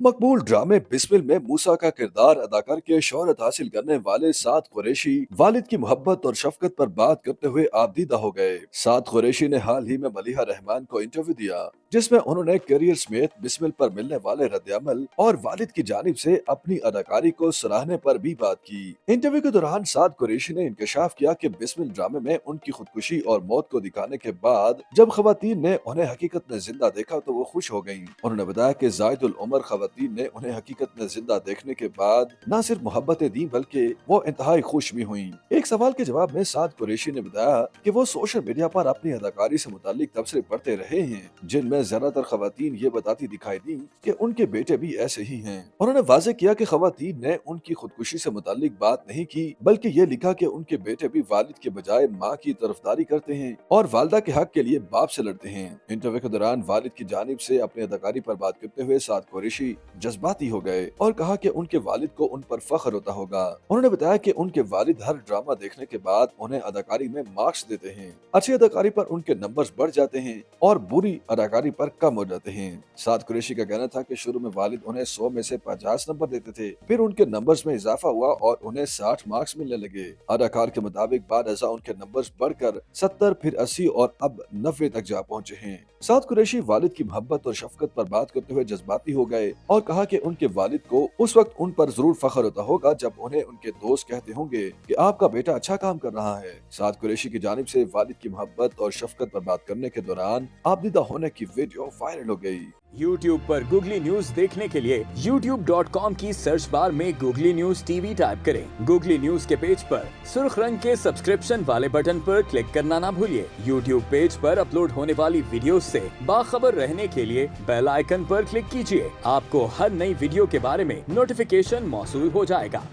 मकबूल ड्रामे बिस्मिल में मूसा का किरदार अदा करके शोहरत हासिल करने वाले साद कुरैशी वालिद की मोहब्बत और शफकत पर बात करते हुए आबदीदा हो गए। साद कुरैशी ने हाल ही में मलिहा रहमान को इंटरव्यू दिया, जिसमें उन्होंने करियर समेत बिस्मिल पर मिलने वाले रद्द-ए-अमल और वालिद की जानिब से अपनी अदाकारी को सराहने पर भी बात की। इंटरव्यू के दौरान साद कुरैशी ने इंकशाफ किया कि बिस्मिल ड्रामे में उनकी खुदकुशी और मौत को दिखाने के बाद जब खवातीन ने उन्हें हकीकत में जिंदा देखा तो वो खुश हो गयीं। उन्होंने बताया कि जायदुल उमर खवातीन ने उन्हें हकीकत में जिंदा देखने के बाद न सिर्फ मोहब्बतें दी बल्कि वो इंतहाई खुश भी हुईं। एक सवाल के जवाब में साद कुरैशी ने बताया कि वो सोशल मीडिया पर अपनी अदाकारी से मुतालिक तबसरे पढ़ते रहे हैं, जिनमें ज्यादातर खवातीन ये बताती दिखाई दी कि उनके बेटे भी ऐसे ही हैं। उन्होंने वाज़ेह किया कि खवातीन ने उनकी खुदकुशी से मुतालिक बात नहीं की, बल्कि ये लिखा कि उनके बेटे भी वालिद के बजाय माँ की तरफदारी करते हैं और वालदा के हक के लिए बाप से लड़ते हैं। इंटरव्यू के दौरान वालिद की जानिब से अपनी अदाकारी पर बात करते हुए साद कुरैशी जज्बाती हो गए और कहा कि उनके वालिद को उन पर फख्र होता होगा। उन्होंने बताया कि उनके वालिद हर ड्रामा देखने के बाद उन्हें अदाकारी में मार्क्स देते हैं। अच्छी अदाकारी पर उनके नंबर्स बढ़ जाते हैं और बुरी अदाकारी पर कम हो जाते हैं। साद कुरैशी का कहना था कि शुरू में वालिद उन्हें 100 में से 50 नंबर देते थे, फिर उनके नंबर्स में इजाफा हुआ और उन्हें 60 मार्क्स मिलने लगे। अदाकार के मुताबिक बाद अज़ा उनके नंबर्स बढ़कर 70, फिर 80 और अब 90 तक जा पहुंचे हैं। साद कुरैशी वालिद की मोहब्बत और शफकत पर बात करते हुए जज्बाती हो गए और कहा कि उनके वालिद को उस वक्त उन पर जरूर फख्र होता होगा जब उन्हें उनके दोस्त कहते होंगे कि आपका बेटा अच्छा काम कर रहा है। साद कुरैशी की जानिब से वालिद की मोहब्बत और शफकत पर बात करने के दौरान आबदीदा होने की वीडियो वायरल हो गई। YouTube पर गूगली न्यूज देखने के लिए youtube.com की सर्च बार में गूगली न्यूज टीवी टाइप करें। गूगली न्यूज के पेज पर सुर्ख रंग के सब्सक्रिप्शन वाले बटन पर क्लिक करना ना भूलिए। YouTube पेज पर अपलोड होने वाली वीडियो से बाखबर रहने के लिए बेल आइकन पर क्लिक कीजिए। आपको हर नई वीडियो के बारे में नोटिफिकेशन मौसूल हो जाएगा।